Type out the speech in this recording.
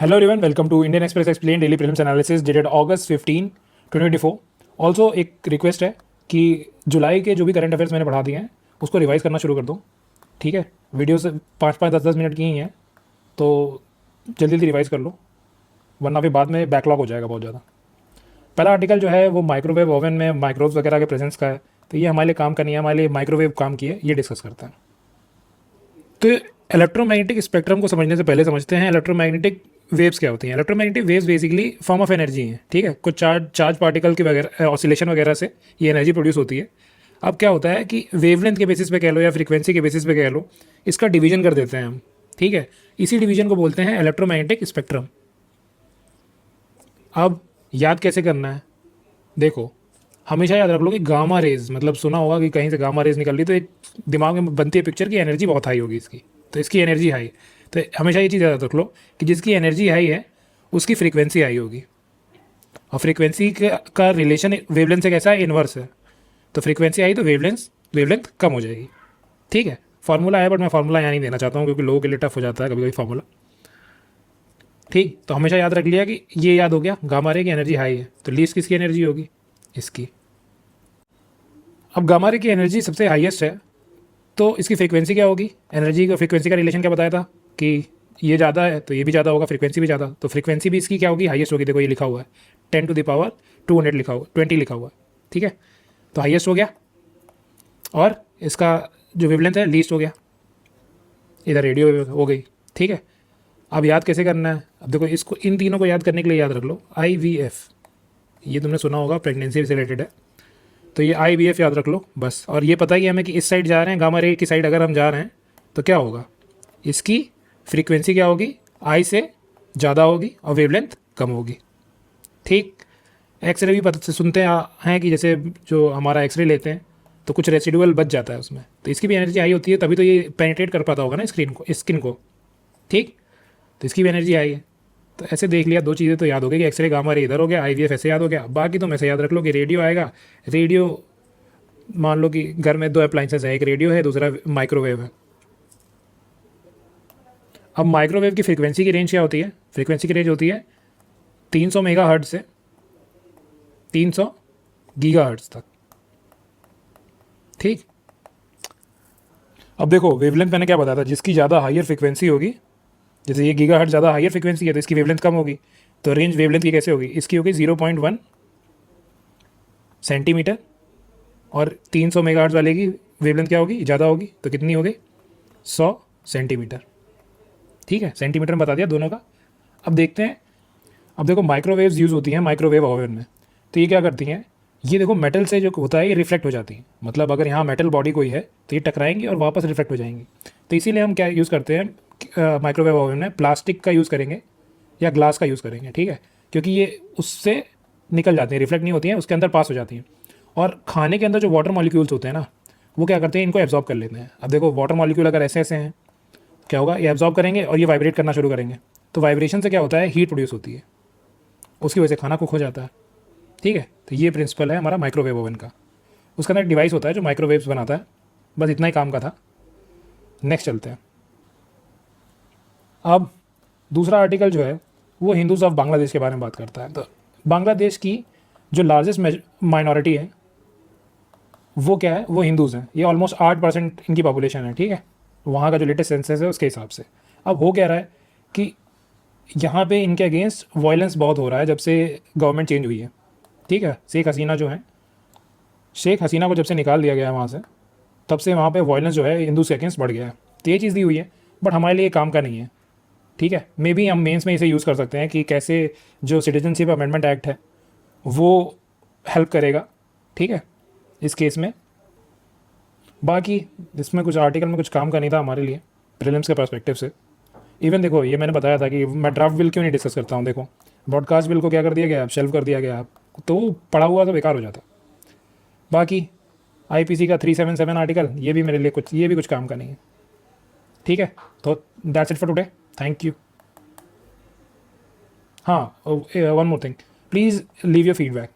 Hello everyone, welcome to Indian Express Explain Daily Prelims Analysis dated August 15, 2024. Also एक request है कि जुलाई के जो भी करंट अफेयर्स मैंने पढ़ा दिए हैं उसको रिवाइज करना शुरू कर दो। ठीक है, वीडियोस 5-5, 10-10 मिनट की ही हैं, तो जल्दी जल्दी रिवाइज कर लो, वरना फिर बाद में बैकलॉग हो जाएगा बहुत ज़्यादा। पहला आर्टिकल जो है वो माइक्रोवेव ओवन में माइक्रोब्स वगैरह के प्रेजेंस का है, तो ये हमारे लिए काम का नहीं है, हमारे लिए माइक्रोवेव काम की है, ये डिस्कस करते हैं। तो इलेक्ट्रोमैग्नेटिक स्पेक्ट्रम को समझने से पहले समझते हैं इलेक्ट्रोमैग्नेटिक वेव्स क्या होती हैं। Electromagnetic waves basically form of energy हैं। ठीक है, कुछ चार्ज पार्टिकल की वगैरह ऑसिलेशन वगैरह से ये एनर्जी प्रोड्यूस होती है। अब क्या होता है कि वेवलेंथ के बेसिस पे कह लो या फ्रीक्वेंसी के बेसिस पे कह लो, इसका डिवीजन कर देते हैं हम। ठीक है, इसी डिवीजन को बोलते हैं इलेक्ट्रोमैग्नेटिक स्पेक्ट्रम। अब याद कैसे करना है, देखो हमेशा याद रख लो कि गामा रेज, मतलब सुना होगा कि कहीं से गामा रेज निकल रही, तो एक दिमाग में बनती है पिक्चर की एनर्जी बहुत हाई होगी इसकी, तो इसकी एनर्जी हाई। तो हमेशा ये चीज़ याद रख लो कि जिसकी एनर्जी हाई है उसकी फ्रीक्वेंसी हाई होगी, और फ्रीक्वेंसी का रिलेशन वेवलेंथ से कैसा है, इन्वर्स है। तो फ्रीक्वेंसी आई तो वेवलेंथ कम हो जाएगी। ठीक है, फार्मूला है, बट मैं फार्मूला यहाँ नहीं देना चाहता हूँ क्योंकि लोगों के लिए टफ हो जाता है कभी कभी फार्मूला। ठीक, तो हमेशा याद रख लिया कि ये याद हो गया, गामा रे की एनर्जी हाई है, तो लीस्ट किसकी एनर्जी होगी, इसकी। अब गामा रे की एनर्जी सबसे हाईएस्ट है, तो इसकी फ्रीक्वेंसी क्या होगी, एनर्जी का फ्रीक्वेंसी का रिलेशन क्या बताया था कि ये ज़्यादा है तो ये भी ज़्यादा होगा, फ्रीक्वेंसी भी ज़्यादा, तो फ्रीक्वेंसी भी इसकी क्या होगी, हाईएस्ट होगी। देखो ये लिखा हुआ है 10⁻²00 लिखा हुआ, 20 लिखा हुआ है। ठीक है, तो हाईएस्ट हो गया, और इसका जो वेवलेंथ है लीस्ट हो गया, इधर रेडियो वेव हो गई। ठीक है, अब याद कैसे करना है, अब देखो इसको, इन तीनों को याद करने के लिए याद रख लो IVF, ये तुमने सुना होगा, प्रेगनेंसी से रिलेटेड है, तो ये IVF याद रख लो बस। और ये पता ही हमें कि इस साइड जा रहे हैं, गामा रे की साइड अगर हम जा रहे हैं तो क्या होगा, इसकी फ्रीक्वेंसी क्या होगी, आई से ज़्यादा होगी और वेवलेंथ कम होगी। ठीक, एक्सरे भी पता से सुनते हैं कि जैसे जो हमारा एक्सरे लेते हैं तो कुछ रेसिडुअल बच जाता है उसमें, तो इसकी भी एनर्जी हाई होती है, तभी तो ये पेनिट्रेट कर पाता होगा ना स्किन को। ठीक, तो इसकी भी एनर्जी हाई है। तो ऐसे देख लिया, दो चीज़ें तो याद हो गई कि एक्सरे गामा रे इधर हो गया, IVF ऐसे याद हो गया। बाकी तुम ऐसे याद रख लो कि रेडियो आएगा, रेडियो मान लो कि घर में 2 अप्लाइंसेस है, एक रेडियो है, दूसरा माइक्रोवेव है। अब माइक्रोवेव की फ्रीक्वेंसी की रेंज क्या होती है, फ्रीक्वेंसी की रेंज होती है 300 मेगाहर्ट्ज से 300 गीगाहर्ट्ज तक। ठीक, अब देखो वेवलेंथ मैंने क्या बताया था, जिसकी ज़्यादा हायर फ्रीक्वेंसी होगी, जैसे ये गीगाहर्ट्ज ज़्यादा हायर फ्रीक्वेंसी है तो इसकी वेवलेंथ कम होगी, तो रेंज वेवलेंथ की कैसे होगी, इसकी होगी 0.1 सेंटीमीटर, और 300 मेगाहर्ट्ज वाले की वेवलेंथ क्या होगी, ज़्यादा होगी, तो कितनी होगी, 100 सेंटीमीटर। ठीक है, सेंटीमीटर में बता दिया दोनों का। अब देखते हैं, अब देखो माइक्रोवेव्स यूज़ होती हैं माइक्रोवेव ओवन में, तो ये क्या करती हैं, ये देखो मेटल से जो होता है ये रिफ्लेक्ट हो जाती है, मतलब अगर यहाँ मेटल बॉडी कोई है तो ये टकराएंगी और वापस रिफ्लेक्ट हो जाएंगी। तो इसीलिए हम क्या यूज़ करते हैं माइक्रोवेव ओवन में, प्लास्टिक का यूज़ करेंगे या ग्लास का यूज़ करेंगे। ठीक है, क्योंकि ये उससे निकल जाती हैं, रिफ्लेक्ट नहीं होती हैं, उसके अंदर पास हो जाती हैं। और खाने के अंदर जो वाटर मॉलिक्यूल्स होते हैं ना, वो क्या करते हैं, इनको एब्जॉर्ब कर लेते हैं। अब देखो वाटर मॉलिक्यूल अगर ऐसे ऐसे हैं, क्या होगा, ये एब्जॉर्ब करेंगे और ये वाइब्रेट करना शुरू करेंगे, तो वाइब्रेशन से क्या होता है, हीट प्रोड्यूस होती है, उसकी वजह से खाना कुक हो जाता है। ठीक है, तो ये प्रिंसिपल है हमारा माइक्रोवेव ओवन का। उसका अंदर एक डिवाइस होता है जो माइक्रोवेव्स बनाता है, बस इतना ही काम का था। नेक्स्ट चलते हैं। अब दूसरा आर्टिकल जो है वो हिंदूज ऑफ बांग्लादेश के बारे में बात करता है। तो बांग्लादेश की जो लार्जेस्ट माइनॉरिटी है वो क्या है, वो हिंदूज़ हैं। ये ऑलमोस्ट 8% इनकी पॉपुलेशन है। ठीक है, वहाँ का जो लेटेस्ट सेंसस है उसके हिसाब से। अब हो क्या रहा है कि यहाँ पे इनके अगेंस्ट वायलेंस बहुत हो रहा है जब से गवर्नमेंट चेंज हुई है। ठीक है, शेख हसीना जो है, शेख हसीना को जब से निकाल दिया गया है वहाँ से, तब से वहाँ पे वायलेंस जो है हिंदूज़ के अगेंस्ट बढ़ गया है। तो ये चीज़ दी हुई है, बट हमारे लिए काम का नहीं है। ठीक है, मे बी हम मेंस में इसे यूज़ कर सकते हैं कि कैसे जो सिटीजनशिप अमेंडमेंट एक्ट है वो हेल्प करेगा। ठीक है, इस केस में। बाकी इसमें कुछ आर्टिकल में कुछ काम का नहीं था हमारे लिए प्रीलिम्स के पर्सपेक्टिव से। इवन देखो ये मैंने बताया था कि मैं ड्राफ्ट बिल क्यों नहीं डिस्कस करता हूँ। देखो ब्रॉडकास्ट बिल को क्या कर दिया गया, शेल्फ कर दिया गया, तो पढ़ा हुआ तो बेकार हो जाता। बाकी IPC का 377 आर्टिकल, ये भी मेरे लिए कुछ, ये भी कुछ काम का नहीं है। ठीक है, तो that's it for today, thank you. हाँ, one more thing, please leave your feedback.